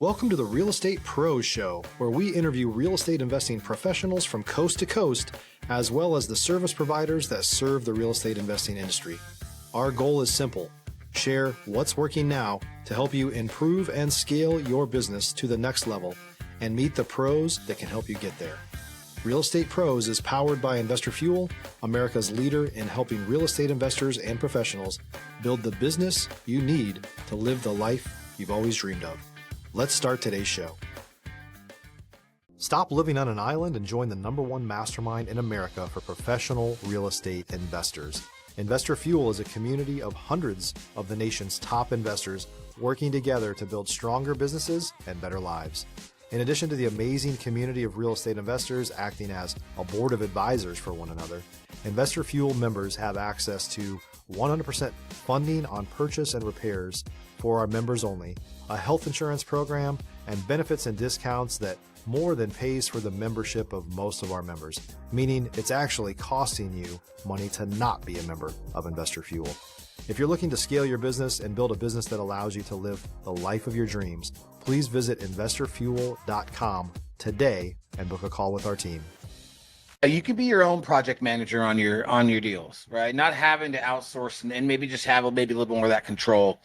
Welcome to the Real Estate Pros Show, where we interview real estate investing professionals from coast to coast, as well as the service providers that serve the real estate investing industry. Our goal is simple: share what's working now to help you improve and scale your business to the next level and meet the pros that can help you get there. Real Estate Pros is powered by Investor Fuel, America's leader in helping real estate investors and professionals build the business you need to live the life you've always dreamed of. Let's start today's show. Stop living on an island and join the #1 mastermind in America for professional real estate investors. Investor Fuel is a community of hundreds of the nation's top investors working together to build stronger businesses and better lives. In addition to the amazing community of real estate investors acting as a board of advisors for one another, Investor Fuel members have access to 100% funding on purchase and repairs for our members only, a health insurance program, and benefits and discounts that more than pays for the membership of most of our members, meaning it's actually costing you money to not be a member of Investor Fuel. If you're looking to scale your business and build a business that allows you to live the life of your dreams, please visit investorfuel.com today and book a call with our team. You can be your own project manager on your deals, right? Not having to outsource and maybe just have maybe a little more of that control.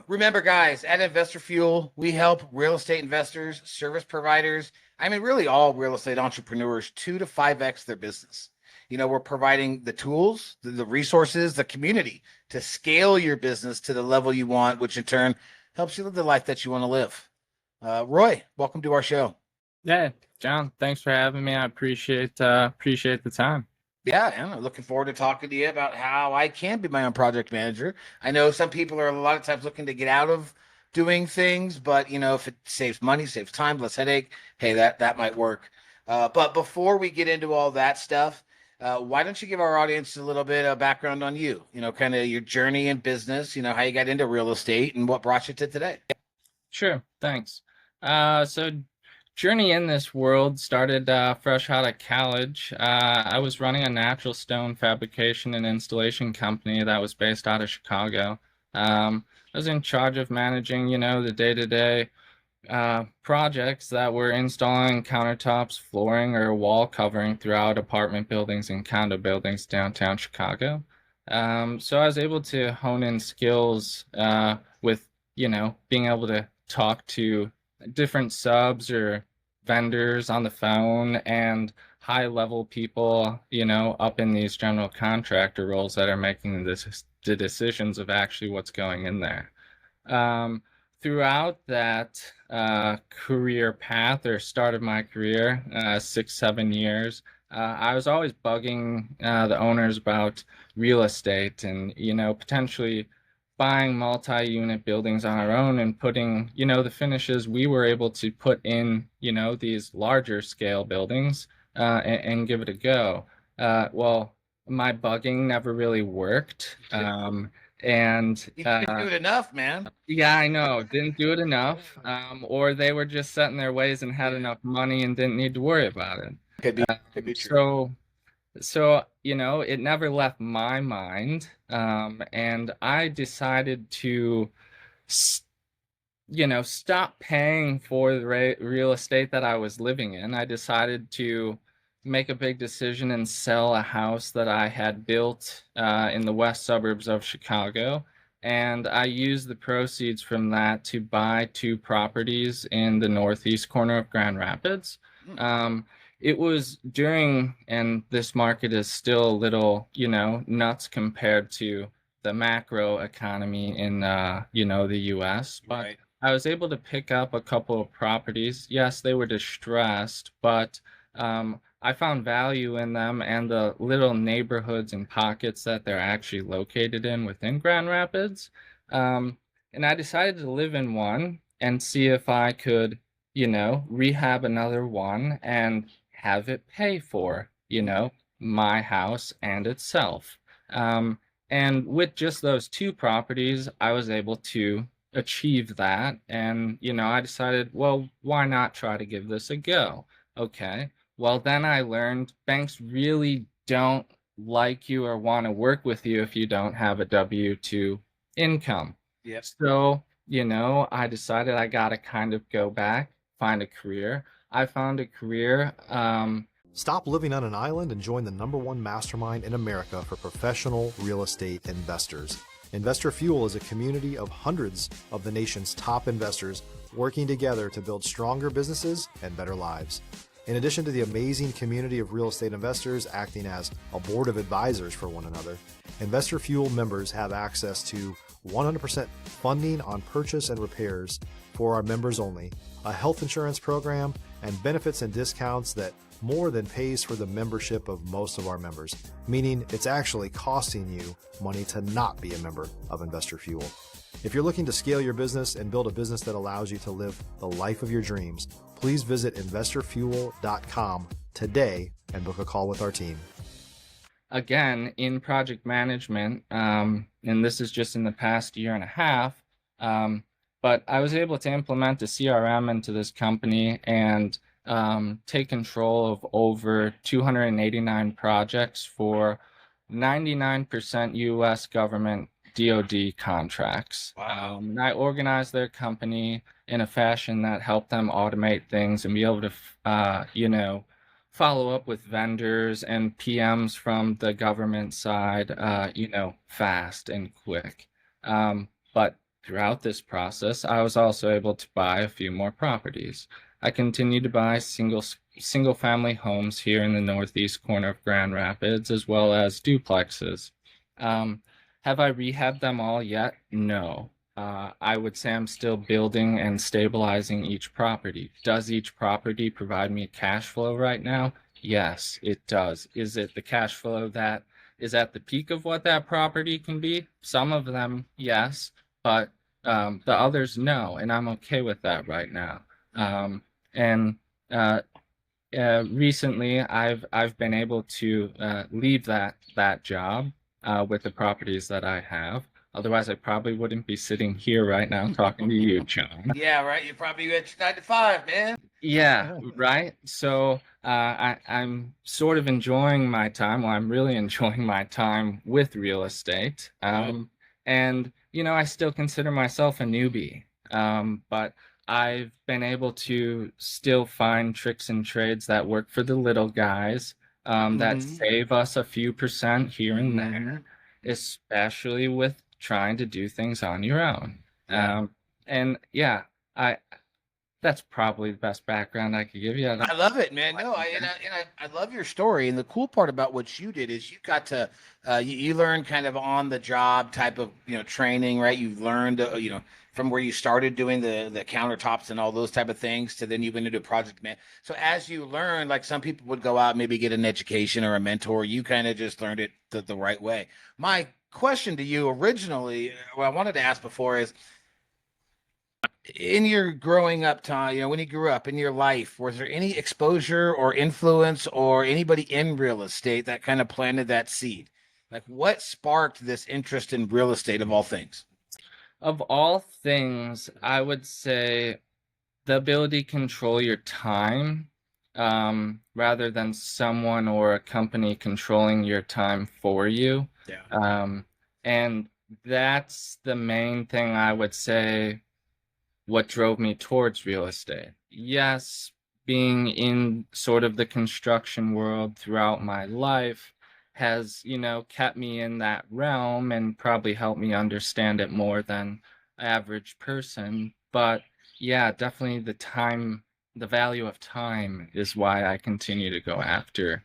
Remember, guys, at Investor Fuel, we help real estate investors, service providers, really all real estate entrepreneurs 2 to 5x their business. We're providing the tools, the resources, the community to scale your business to the level you want, which in turn helps you live the life that you want to live. Roy, welcome to our show. Yeah, John, thanks for having me. I appreciate the time. Yeah, I'm looking forward to talking to you about how I can be my own project manager. I know some people are a lot of times looking to get out of doing things, but if it saves money, saves time, less headache, hey, that might work. But before we get into all that stuff, why don't you give our audience a little bit of background on you? Kind of your journey in business, how you got into real estate and what brought you to today. Sure, thanks. So journey in this world started fresh out of college. I was running a natural stone fabrication and installation company that was based out of Chicago. I was in charge of managing, the day-to-day projects that were installing countertops, flooring, or wall covering throughout apartment buildings and condo buildings downtown Chicago. So I was able to hone in skills with, being able to talk to different subs or vendors on the phone and high-level people, up in these general contractor roles that are making the decisions of actually what's going in there. Throughout that career path or start of my career, 6-7 years, I was always bugging the owners about real estate and, potentially buying multi-unit buildings on our own and putting, the finishes we were able to put in, these larger scale buildings and give it a go. Well, my bugging never really worked. And you didn't do it enough, man. Yeah, I know. Didn't do it enough. Or they were just set in their ways and had enough money and didn't need to worry about it. Could be true. So, it never left my mind. And I decided to, stop paying for the real estate that I was living in. I decided to make a big decision and sell a house that I had built in the west suburbs of Chicago. And I used the proceeds from that to buy 2 properties in the northeast corner of Grand Rapids. It was during, and this market is still a little, nuts compared to the macro economy in, the U.S. But right. I was able to pick up a couple of properties. Yes, they were distressed, but I found value in them and the little neighborhoods and pockets that they're actually located in within Grand Rapids. And I decided to live in one and see if I could, rehab another one and have it pay for, my house and itself. And with just those 2 properties, I was able to achieve that. And, I decided, well, why not try to give this a go? Okay. Well, then I learned banks really don't like you or want to work with you if you don't have a W-2 income. Yep. So I decided I got to kind of go back, find a career. I found a career. Stop living on an island and join the #1 mastermind in America for professional real estate investors. Investor Fuel is a community of hundreds of the nation's top investors working together to build stronger businesses and better lives. In addition to the amazing community of real estate investors acting as a board of advisors for one another, Investor Fuel members have access to 100% funding on purchase and repairs for our members only, a health insurance program, and benefits and discounts that more than pays for the membership of most of our members, meaning it's actually costing you money to not be a member of Investor Fuel. If you're looking to scale your business and build a business that allows you to live the life of your dreams, please visit investorfuel.com today and book a call with our team. Again, in project management, and this is just in the past year and a half, but I was able to implement a CRM into this company and take control of over 289 projects for 99% U.S. government DoD contracts. Wow. And I organized their company in a fashion that helped them automate things and be able to, follow up with vendors and PMs from the government side, fast and quick. But throughout this process, I was also able to buy a few more properties. I continued to buy single family homes here in the northeast corner of Grand Rapids, as well as duplexes. Have I rehabbed them all yet? No. I would say I'm still building and stabilizing each property. Does each property provide me cash flow right now? Yes, it does. Is it the cash flow that is at the peak of what that property can be? Some of them, yes, but the others, no, and I'm okay with that right now. Recently, I've been able to leave that job with the properties that I have. Otherwise, I probably wouldn't be sitting here right now talking to you, John. Yeah, right. You probably at 9 to 5, man. Yeah, right. So I'm sort of enjoying my time. Well, I'm really enjoying my time with real estate. And, I still consider myself a newbie. But I've been able to still find tricks and trades that work for the little guys, that save us a few percent here and there, especially with trying to do things on your own. That's probably the best background I could give you. I love it, man. No, I love your story. And the cool part about what you did is you got to you learned kind of on the job type of training, right? You've learned from where you started doing the countertops and all those type of things to then you went into project man. So as you learn, like some people would go out maybe get an education or a mentor, you kind of just learned it the right way. My question to you originally, what I wanted to ask before is, in your growing up time, when you grew up in your life, was there any exposure or influence or anybody in real estate that kind of planted that seed? Like what sparked this interest in real estate of all things? Of all things, I would say the ability to control your time, rather than someone or a company controlling your time for you. Yeah. And that's the main thing I would say what drove me towards real estate. Yes, being in sort of the construction world throughout my life has, kept me in that realm and probably helped me understand it more than average person. But yeah, definitely the value of time is why I continue to go after,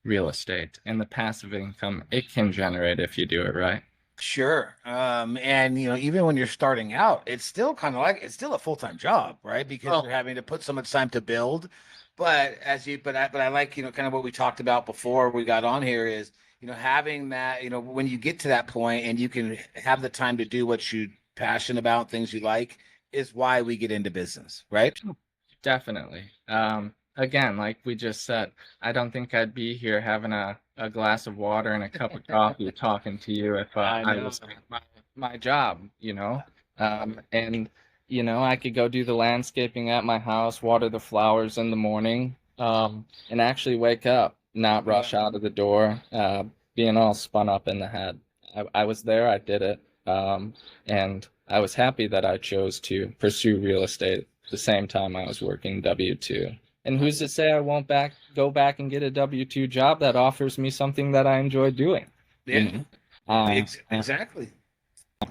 real estate and the passive income it can generate if you do it right. Sure. And even when you're starting out, it's still kind of like it's still a full-time job, right? Because you're having to put so much time to build. But I like, kind of what we talked about before we got on here is, having that, when you get to that point and you can have the time to do what you're passionate about, things you like, is why we get into business, right? Definitely. Again, like we just said, I don't think I'd be here having a glass of water and a cup of coffee talking to you if I was at my job, and I could go do the landscaping at my house, water the flowers in the morning, and actually wake up, not rush out of the door, being all spun up in the head. I was there, I did it, and I was happy that I chose to pursue real estate at the same time I was working W-2. And who's to say I won't go back and get a W-2 job that offers me something that I enjoy doing? Yeah, You know? Uh, exactly.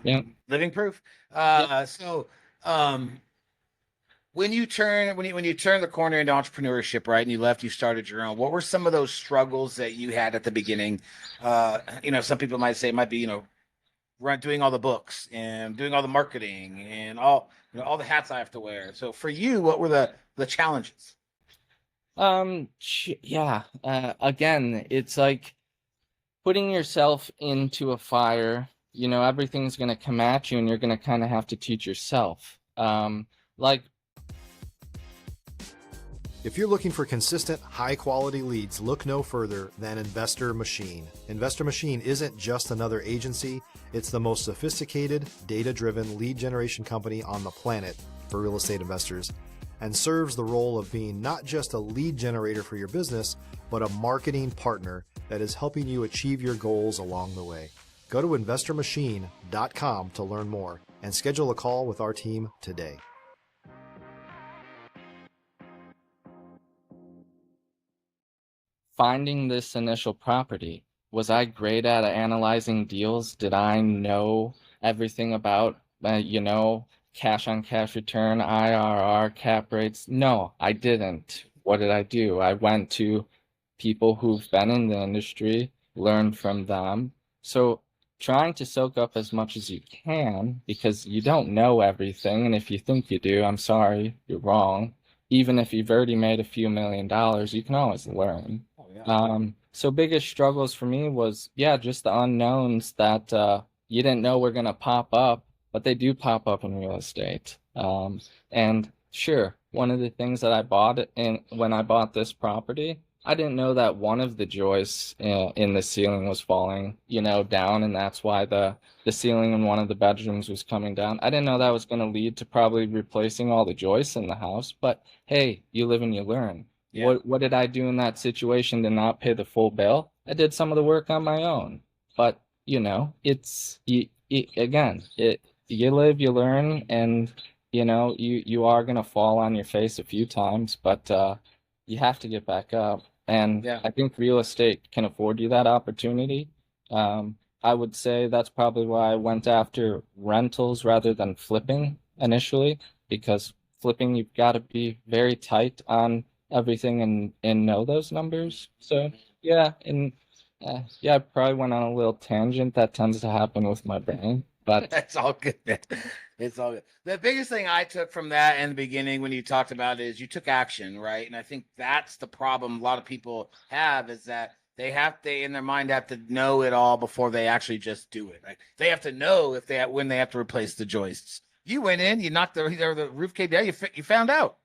yeah. Living proof. So, when you turn the corner into entrepreneurship, right, and you started your own, what were some of those struggles that you had at the beginning? Some people might say it might be, doing all the books and doing all the marketing and all the hats I have to wear. So for you, what were the challenges? Yeah. Again, it's like putting yourself into a fire. Everything's gonna come at you, and you're gonna kind of have to teach yourself. Like If you're looking for consistent, high-quality leads, look no further than Investor Machine. Investor Machine isn't just another agency, it's the most sophisticated, data-driven lead generation company on the planet for real estate investors, and serves the role of being not just a lead generator for your business, but a marketing partner that is helping you achieve your goals along the way. Go to investormachine.com to learn more and schedule a call with our team today. finding this initial property, was I great at analyzing deals? Did I know everything about, cash on cash return, IRR, cap rates? No, I didn't. What did I do? I went to people who've been in the industry, learned from them. So trying to soak up as much as you can, because you don't know everything. And if you think you do, I'm sorry, you're wrong. Even if you've already made a few $1,000,000, you can always learn. So biggest struggles for me was, just the unknowns that you didn't know were gonna pop up, but they do pop up in real estate. And sure, one of the things that I bought when I bought this property, I didn't know that one of the joists in the ceiling was falling, down, and that's why the ceiling in one of the bedrooms was coming down. I didn't know that was going to lead to probably replacing all the joists in the house, but hey, you live and you learn. Yeah. What did I do in that situation to not pay the full bill? I did some of the work on my own. But, it's again, you live, you learn, and you are going to fall on your face a few times, but you have to get back up. And Yeah. I think real estate can afford you that opportunity. I would say that's probably why I went after rentals rather than flipping initially, because flipping, you've got to be very tight on everything and know those numbers. So yeah, and I probably went on a little tangent. That tends to happen with my brain, but That's all good, man. It's all good. The biggest thing I took from that in the beginning when you talked about it is you took action, right? And I think that's the problem a lot of people have, is that they in their mind have to know it all before they actually just do it. Right? They have to know when they have to replace the joists. You went in, you knocked the roof came down, you found out.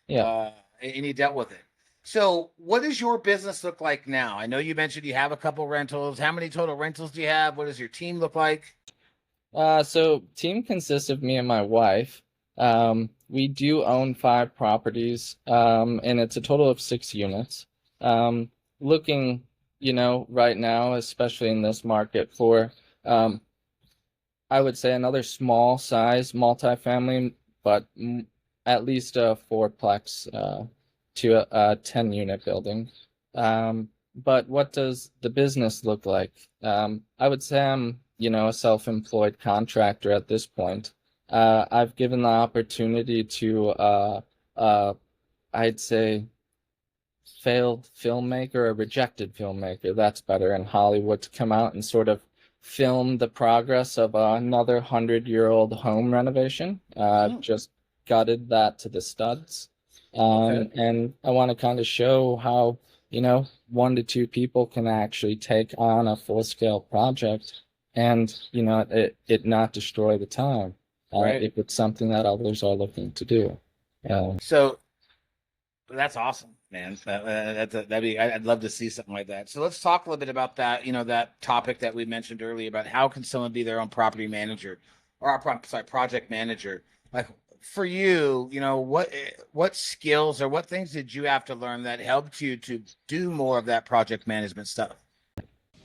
yeah. And you dealt with it. So what does your business look like now? I know you mentioned you have a couple rentals. How many total rentals do you have? What does your team look like? So team consists of me and my wife. We do own 5 properties, and it's a total of 6 units. Looking, right now, especially in this market, for I would say another small size multifamily, but at least a 4-plex to a 10-unit building. But what does the business look like? I would say I'm, a self-employed contractor at this point. I've given the opportunity to, I'd say, failed filmmaker, a rejected filmmaker, that's better, in Hollywood, to come out and sort of film the progress of another 100-year-old home renovation. Just gutted that to the studs. And I want to kind of show how, 1 to 2 people can actually take on a full-scale project and, it not destroy the time. Right. If it's something that others are looking to do. So that's awesome, man. I'd love to see something like that. So let's talk a little bit about that, that topic that we mentioned earlier about how can someone be their own property manager or project manager. Like for you, what skills or what things did you have to learn that helped you to do more of that project management stuff?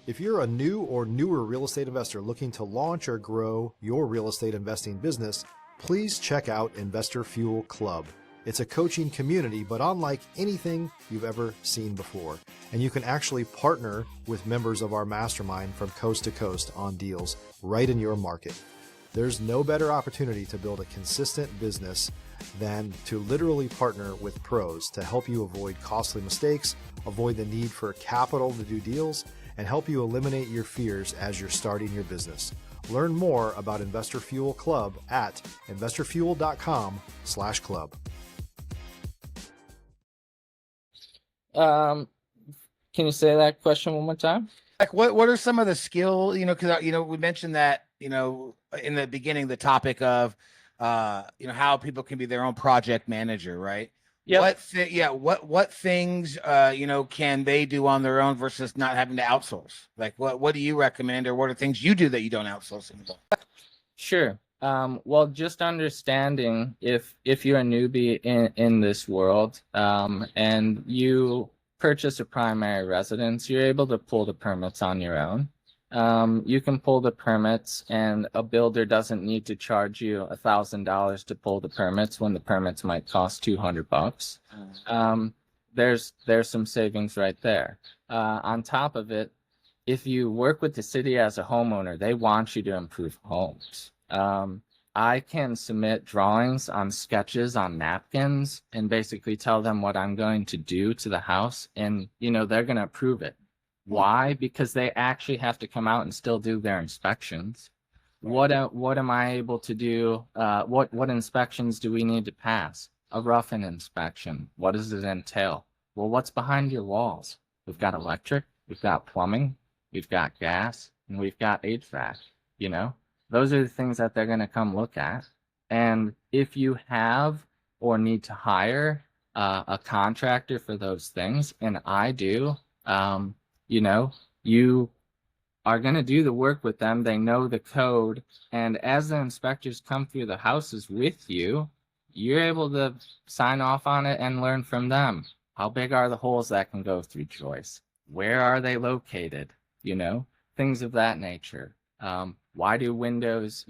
If you're a new or newer real estate investor looking to launch or grow your real estate investing business, please check out Investor Fuel Club. It's a coaching community, but unlike anything you've ever seen before. And you can actually partner with members of our mastermind from coast to coast on deals right in your market. There's no better opportunity to build a consistent business than to literally partner with pros to help you avoid costly mistakes, avoid the need for capital to do deals, and help you eliminate your fears as you're starting your business. Learn more about Investor Fuel Club at investorfuel.com/club. Can you say that question one more time? Like what are some of the skill, because we mentioned that, in the beginning, the topic of how people can be their own project manager, right? Yep. What things can they do on their own versus not having to outsource? Like what do you recommend, or what are things you do that you don't outsource anymore? Sure. Well, just understanding if you're a newbie in this world, and you purchase a primary residence, you're able to pull the permits on your own. You can pull the permits, and a builder doesn't need to charge you $1,000 to pull the permits when the permits might cost $200. There's some savings right there. On top of it, if you work with the city as a homeowner, they want you to improve homes. I can submit drawings on sketches on napkins and basically tell them what I'm going to do to the house, and they're going to approve it. Why? Because they actually have to come out and still do their inspections. What am I able to do? What inspections do we need to pass? A rough-in inspection. What does it entail? Well, what's behind your walls? We've got electric, we've got plumbing, we've got gas, and we've got HVAC. Those are the things that they're going to come look at. And if you have or need to hire a contractor for those things, and I do, you are going to do the work with them. They know the code. And as the inspectors come through the houses with you, you're able to sign off on it and learn from them. How big are the holes that can go through joists? Where are they located? Things of that nature. Why do windows,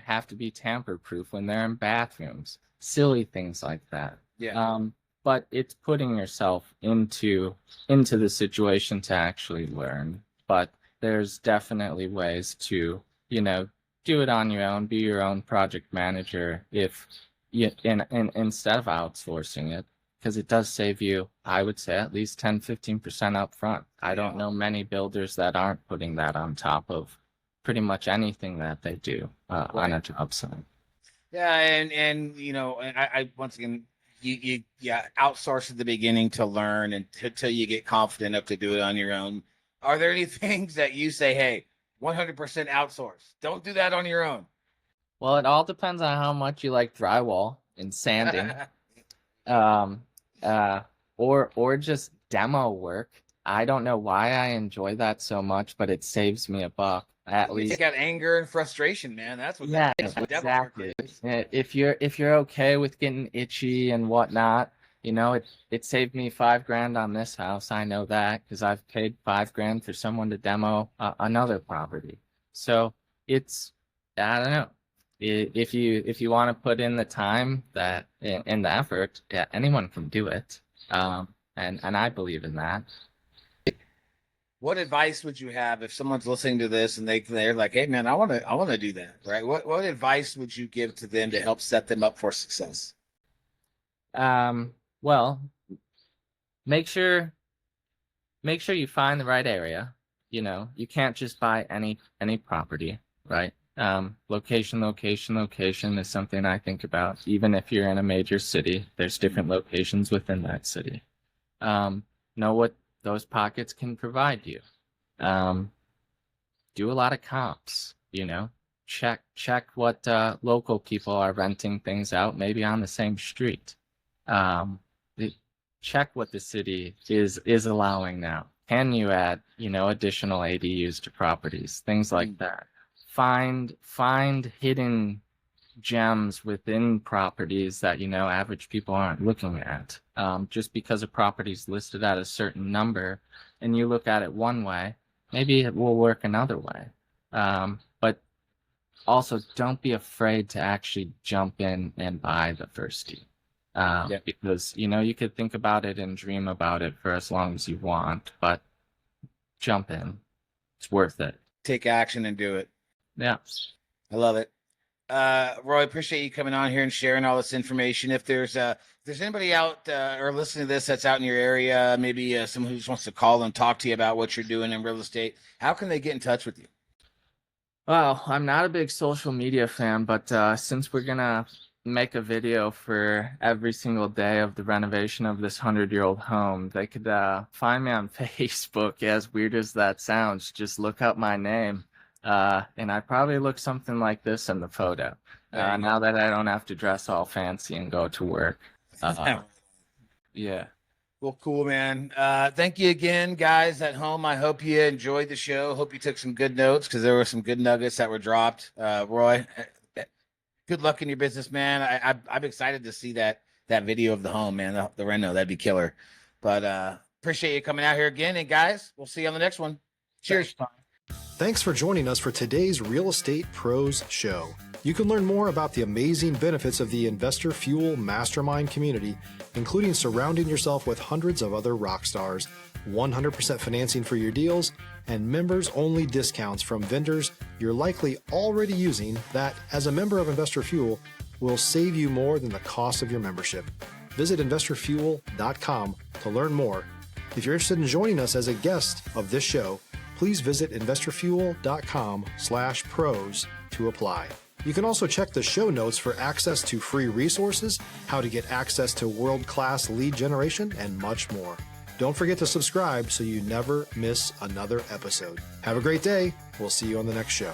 have to be tamper-proof when they're in bathrooms? Silly things like that. Yeah. But it's putting yourself into the situation to actually learn. But there's definitely ways to, do it on your own, be your own project manager if you, instead of outsourcing it, because it does save you, I would say, at least 10-15% up front. I don't know many builders that aren't putting that on top of pretty much anything that they do on a job site. Yeah, and I once again, you outsource at the beginning to learn and until you get confident enough to do it on your own. Are there any things that you say, hey, 100% outsource? Don't do that on your own. Well, it all depends on how much you like drywall and sanding, or just demo work. I don't know why I enjoy that so much, but it saves me a buck. At least you got anger and frustration, man. That's what. Yeah, that's what exactly. If you're okay with getting itchy and whatnot, it saved me $5,000 on this house. I know that because I've paid $5,000 for someone to demo another property. So it's, I don't know. If you want to put in the time and the effort, anyone can do it. And I believe in that. What advice would you have if someone's listening to this and they're like, hey man, I want to do that, right? What advice would you give to them to help set them up for success? Well, make sure you find the right area. You can't just buy any property, right? Location is something I think about. Even if you're in a major city, there's different locations within that city. Know what those pockets can provide you. Do a lot of comps, check what local people are renting things out, maybe on the same street. Check what the city is allowing now. Can you add, additional ADUs to properties, things like that. Find hidden gems within properties that average people aren't looking at. Just because a property is listed at a certain number and you look at it one way, maybe it will work another way. But also don't be afraid to actually jump in and buy the first deal. Because, you could think about it and dream about it for as long as you want, but jump in. It's worth it. Take action and do it. Yeah. I love it. Roy, appreciate you coming on here and sharing all this information. If there's anybody out or listening to this that's out in your area, maybe someone who just wants to call and talk to you about what you're doing in real estate, how can they get in touch with you? Well, I'm not a big social media fan, but since we're gonna make a video for every single day of the renovation of this 100-year-old home, they could find me on Facebook. As weird as that sounds, just look up my name. And I probably look something like this in the photo. Now that I don't have to dress all fancy and go to work. Yeah. Well, cool, man. Thank you again, guys at home. I hope you enjoyed the show. Hope you took some good notes because there were some good nuggets that were dropped. Roy, good luck in your business, man. I'm excited to see that video of the home, man, the reno. That'd be killer. But appreciate you coming out here again. And guys, we'll see you on the next one. Cheers. Thanks for joining us for today's Real Estate Pros Show. You can learn more about the amazing benefits of the Investor Fuel Mastermind community, including surrounding yourself with hundreds of other rock stars, 100% financing for your deals, and members-only discounts from vendors you're likely already using that, as a member of Investor Fuel, will save you more than the cost of your membership. Visit investorfuel.com to learn more. If you're interested in joining us as a guest of this show, please visit investorfuel.com/pros to apply. You can also check the show notes for access to free resources, how to get access to world-class lead generation, and much more. Don't forget to subscribe so you never miss another episode. Have a great day. We'll see you on the next show.